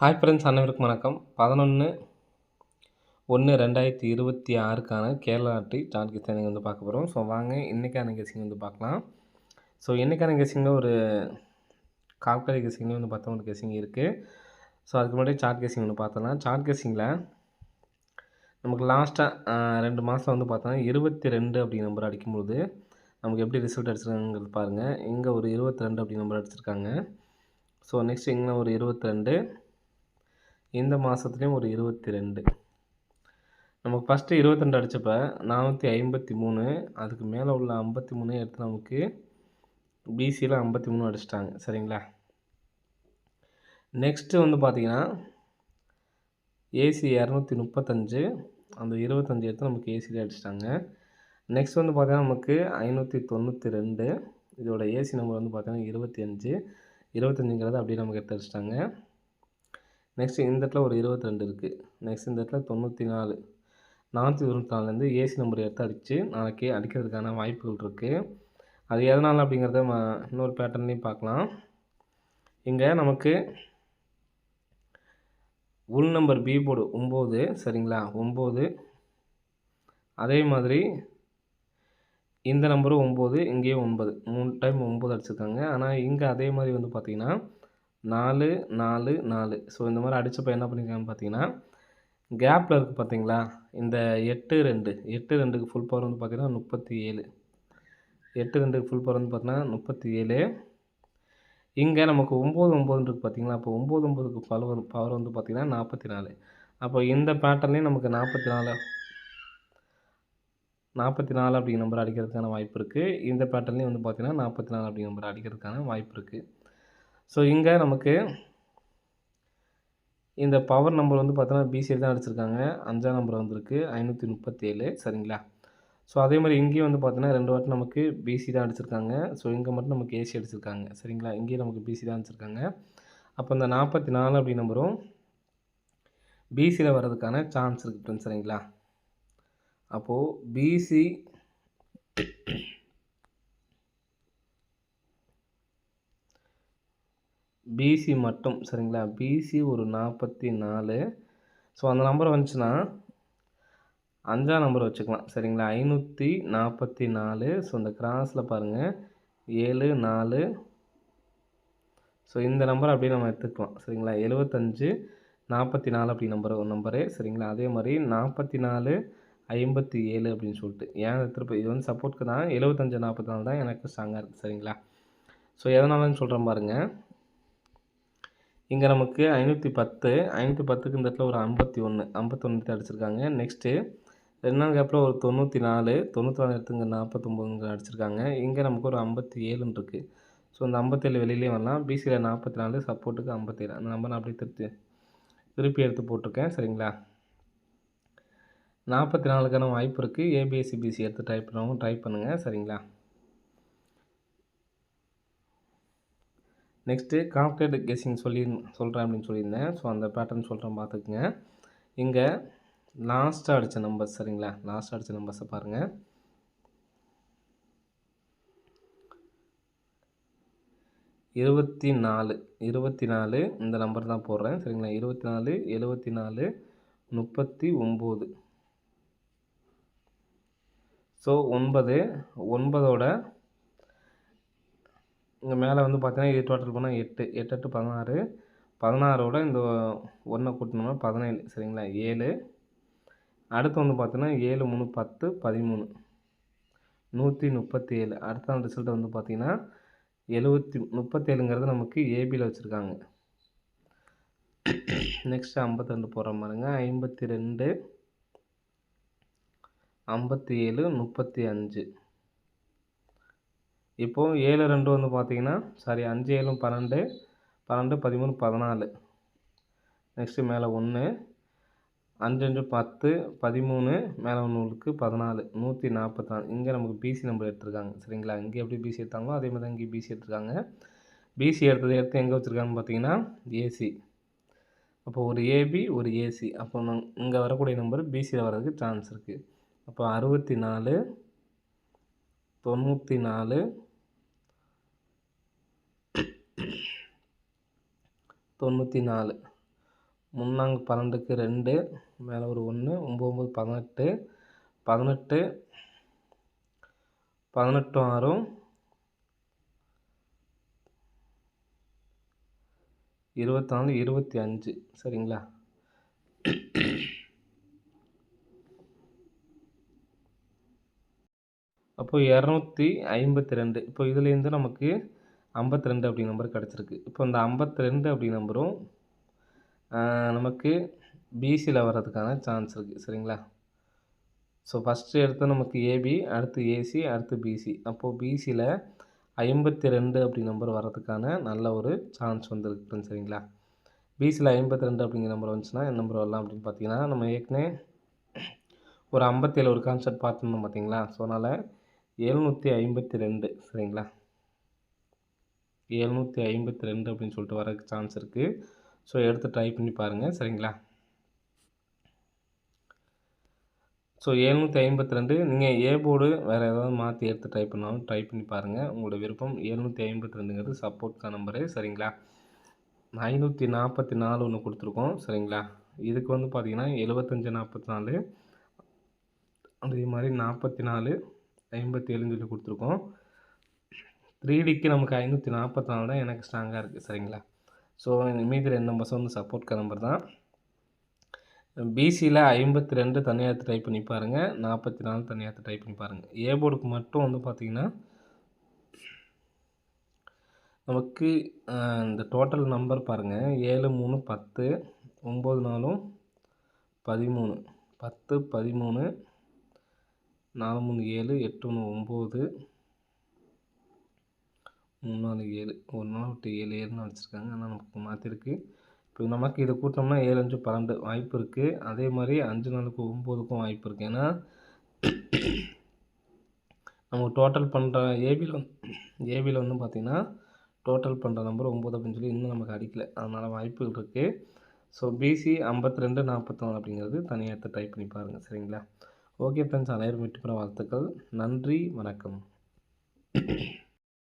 Hi friends, அனைவருக்கும் வணக்கம். 11/1/2026க்கான Kerala lottery chart guessing வந்து பார்க்க போகிறோம். ஸோ வாங்க இன்றைக்கான கெஸ்ஸிங் வந்து பார்க்கலாம். ஸோ இன்றைக்கான கெஸ்ஸிங்கில் ஒரு கால்குலேட் கெஸ்ஸிங்லேயும் வந்து பார்த்தா ஒரு கெஸ்ஸிங் இருக்குது. ஸோ அதுக்கு முன்னாடி சார்ட் கெஸ்ஸிங் ஒன்று பார்த்தலாம். சார்ட் கெஸ்ஸிங்கில் நமக்கு லாஸ்ட்டாக 2 மாதம் வந்து பார்த்தோன்னா 22 அப்படி நம்பர் அடிக்கும்போது நமக்கு எப்படி ரிசல்ட் அடிச்சிருக்காங்கிறது பாருங்கள். இங்கே ஒரு 22 அப்படி நம்பர் அடிச்சிருக்காங்க. ஸோ நெக்ஸ்ட் இங்கே ஒரு 22, இந்த மாதத்துலேயும் ஒரு 22. நமக்கு ஃபஸ்ட்டு 22 அடித்தப்ப 453, அதுக்கு மேலே உள்ள 53 எடுத்து நமக்கு பிசியில் 53 அடிச்சிட்டாங்க. சரிங்களா? நெக்ஸ்ட்டு வந்து பார்த்திங்கன்னா ஏசி 235, அந்த 25 எடுத்து நமக்கு ஏசியில் அடிச்சிட்டாங்க. நெக்ஸ்ட் வந்து பார்த்திங்கன்னா நமக்கு 592, இதோட ஏசி நம்பர் வந்து பார்த்திங்கன்னா 25, 25ங்கிறது அப்படியே நமக்கு எடுத்து அடிச்சிட்டாங்க. நெக்ஸ்ட்டு இந்த இடத்துல ஒரு 22 இருக்குது. நெக்ஸ்ட் இந்த இடத்துல 94, 494லேருந்து ஏசி நம்பர் எடுத்து அடித்து நாளைக்கு அடிக்கிறதுக்கான வாய்ப்புகள் இருக்குது. அது எதனால் அப்படிங்கிறத இன்னொரு பேட்டர்ன்லேயும் பார்க்கலாம். இங்கே நமக்கு உள் நம்பர் பி போர்டு 9, சரிங்களா? 9, அதே மாதிரி இந்த நம்பரும் 9, இங்கேயும் 9, 3 டைம் 9 அடிச்சிருக்காங்க. ஆனால் இங்கே அதே மாதிரி வந்து பார்த்திங்கன்னா 4, 4, 4. ஸோ இந்த மாதிரி அடித்தப்போ என்ன பண்ணியிருக்காங்கன்னு பார்த்தீங்கன்னா, கேப்பில் இருக்குது பார்த்தீங்களா, இந்த 8, 2, 8, 2க்கு ஃபுல் பவர் வந்து பார்த்திங்கன்னா 37, 8, 2க்கு ஃபுல் பவர் வந்து பார்த்தீங்கன்னா 37. இங்கே நமக்கு 9, 9 இருக்குது பார்த்தீங்களா, அப்போ 9, 9க்கு பவர் வந்து பார்த்திங்கன்னா 44. அப்போ இந்த பேட்டர்லேயும் நமக்கு 44 அப்படிங்கிற நம்பர் அடிக்கிறதுக்கான வாய்ப்பு இருக்குது. இந்த பேட்டர்லேயும் வந்து பார்த்திங்கன்னா 44 அப்படிங்கிற நம்பர் அடிக்கிறதுக்கான வாய்ப்பு இருக்குது. ஸோ இங்கே நமக்கு இந்த பவர் நம்பர் வந்து பார்த்தோன்னா பிசியில் தான் அடிச்சிருக்காங்க. 5ஆம் நம்பர் வந்திருக்கு 537, சரிங்களா? ஸோ அதே மாதிரி இங்கேயும் வந்து பார்த்தீங்கன்னா 2 வாட்டி நமக்கு பிசி தான் அடிச்சிருக்காங்க. ஸோ இங்கே மட்டும் நமக்கு ஏசி அடிச்சிருக்காங்க. சரிங்களா? இங்கேயும் நமக்கு பிசி தான் அடிச்சிருக்காங்க. அப்போ இந்த 44 அப்படி நம்பரும் பிசியில் வர்றதுக்கான சான்ஸ் இருக்குது ஃப்ரெண்ட்ஸ். சரிங்களா? அப்போது பிசி மட்டும், சரிங்களா? பிசி ஒரு 44. ஸோ அந்த நம்பர் வந்துச்சுன்னா 5ஆம் நம்பர் வச்சுக்கலாம். சரிங்களா? 544. ஸோ இந்த கிராஸில் பாருங்கள் 7, 4. ஸோ இந்த நம்பர் அப்படியே நம்ம எடுத்துக்கலாம். சரிங்களா? 75, 44 அப்படி நம்பரு, சரிங்களா? அதே மாதிரி 44, 57 அப்படின்னு சொல்லிட்டு ஏன் எடுத்துகிட்டு இது வந்து சப்போர்ட்க்கு தான். 75, 44 தான் எனக்கு ஸ்ட்ராங்காக இருக்குது. சரிங்களா? ஸோ எதனாலன்னு சொல்கிறேன் பாருங்கள். இங்கே நமக்கு 510, 510க்கு இந்த இடத்துல ஒரு 51, 51 அடிச்சிருக்காங்க. நெக்ஸ்ட்டு 2 நாள் கேப்பில் ஒரு 94, 94 எடுத்து இங்கே 49 அடிச்சிருக்காங்க. இங்கே நமக்கு ஒரு 57 இருக்குது. ஸோ இந்த 57 வெளியிலே வரலாம். பிசியில் 44, சப்போர்ட்டுக்கு 57. அந்த நம்பர் நான் அப்படியே திருப்பி எடுத்து போட்டிருக்கேன். சரிங்களா? 44க்கான வாய்ப்பு இருக்குது. ஏபிஎஸ்சி பிசி எடுத்து ட்ரை பண்ணுறவங்க ட்ரை பண்ணுங்கள். சரிங்களா? நெக்ஸ்ட்டு கால்குலேட் கெஸ்ஸிங் சொல்கிறேன் அப்படின்னு சொல்லியிருந்தேன். ஸோ அந்த பேட்டர்ன் சொல்கிறேன் பார்த்துக்குங்க. இங்கே லாஸ்ட்டாக அடித்த நம்பர்ஸ், சரிங்களா? லாஸ்ட்டாக அடித்த நம்பர்ஸை பாருங்கள். 24 இந்த நம்பர் தான் போடுறேன். சரிங்களா? 24, 74, 39. ஸோ 9ஓட இங்கே மேலே வந்து பார்த்தீங்கன்னா இது டோட்டல் பண்ணால் 8, 8 8 16, 16ஓட இந்த 1 கூட்டணும்னா 17, சரிங்களா? 7. அடுத்து வந்து பார்த்தீங்கன்னா 7 3 10, 13, 137. அடுத்த ரிசல்ட் வந்து பார்த்தீங்கன்னா 37ங்கிறது நமக்கு ஏபியில் வச்சுருக்காங்க. நெக்ஸ்ட்டு 52 போடுற மாதிரிங்க. 52, 57, 35. இப்போது 7 2 வந்து பார்த்தீங்கன்னா 5 7 12, 12 13 14. நெக்ஸ்ட்டு மேலே 1, 5 5 10, 13, மேலே 1 இருக்குது 14, 144. இங்கே நமக்கு பிசி நம்பர் எடுத்துருக்காங்க. சரிங்களா? இங்கே எப்படி பிசி எடுத்தாங்களோ அதே மாதிரி தான் இங்கே பிசி எடுத்துருக்காங்க. பிசி எடுத்து எங்கே வச்சுருக்காங்கன்னு பார்த்தீங்கன்னா ஏசி. அப்போ ஒரு ஏபி ஒரு ஏசி. அப்போ இங்கே வரக்கூடிய நம்பர் பிசியில் வர்றதுக்கு சான்ஸ் இருக்குது. அப்போ 64, 94, 94. முன்னாங்க 12க்கு 2 மேலே ஒரு 1 9 18 18 18 6 24 25 சரிங்களா? அப்போ 252 இப்போ இதுலேருந்து நமக்கு 52 அப்படிங்கிற நம்பர் கிடச்சிருக்கு. இப்போ இந்த 52 அப்படிங்கிற நம்பரும் நமக்கு பிசியில் வர்றதுக்கான சான்ஸ் இருக்குது சரிங்களா? ஸோ ஃபஸ்ட்டு எடுத்தோம் நமக்கு ஏபி, அடுத்து ஏசி, அடுத்து பிசி. அப்போது பிசியில் 52 அப்படி நம்பர் வர்றதுக்கான நல்ல ஒரு சான்ஸ் வந்துருக்கு சரிங்களா? பிசியில் 52 அப்படிங்கிற நம்பர் வந்துச்சுன்னா என்ன நம்பர் வரலாம் அப்படின்னு பார்த்தீங்கன்னா, நம்ம ஏற்கனவே ஒரு 57 ஒரு கான்செப்ட் பார்த்துருந்தோம் பார்த்தீங்களா? ஸோ அதனால் 752 சரிங்களா? 752 அப்படின்னு சொல்லிட்டு வரதுக்கு சான்ஸ் இருக்குது. ஸோ எடுத்து ட்ரை பண்ணி பாருங்கள் சரிங்களா? ஸோ 752 நீங்கள் ஏ போர்டு வேறு ஏதாவது மாற்றி எடுத்து ட்ரை பண்ணாலும் ட்ரை பண்ணி பாருங்கள். உங்களோட விருப்பம். 752ங்கிறது சப்போர்ட்கான நம்பரு சரிங்களா? 544 ஒன்று கொடுத்துருக்கோம் சரிங்களா? இதுக்கு வந்து பார்த்தீங்கன்னா 75 44 அதே மாதிரி 44 57ன்னு சொல்லி கொடுத்துருக்கோம். 3Dக்கு நமக்கு 544 தான் எனக்கு ஸ்ட்ராங்காக இருக்குது சரிங்களா? ஸோ மீதி 2 நம்பர்ஸ் வந்து சப்போர்ட்கான நம்பர் தான். பிசியில் 52 தனியாக எடுத்து ட்ரை பண்ணி பாருங்கள். 44 தனியாக எடுத்து ட்ரை பண்ணி பாருங்கள். ஏ போர்டுக்கு மட்டும் வந்து பார்த்திங்கன்னா நமக்கு இந்த டோட்டல் நம்பர் பாருங்கள். 7 3 10 9 4 13 10 13 4 3 7 8 1 9 3 4 7 ஒரு நாள் விட்டு 7 7ன்னு வச்சுருக்காங்க. ஆனால் நமக்கு மாற்றிருக்கு. இப்போ நமக்கு இதை கூட்டோம்னா 7 5 12 வாய்ப்பு இருக்குது. அதே மாதிரி 5 4க்கு 9க்கும் வாய்ப்பு இருக்குது. ஏன்னா நமக்கு டோட்டல் பண்ணுற ஏபியில் வந்து பார்த்திங்கன்னா டோட்டல் பண்ணுற நம்பர் 9 அப்படின்னு சொல்லி இன்னும் நமக்கு அடிக்கலை. அதனால் வாய்ப்புகள் இருக்குது. ஸோ பிசி 52 44 அப்படிங்கிறது தனியாக எடுத்து ட்ரை பண்ணி பாருங்கள் சரிங்களா? ஓகே ஃப்ரெண்ட்ஸ், அனைவரும் வெற்றி பெற வாழ்த்துக்கள். நன்றி, வணக்கம்.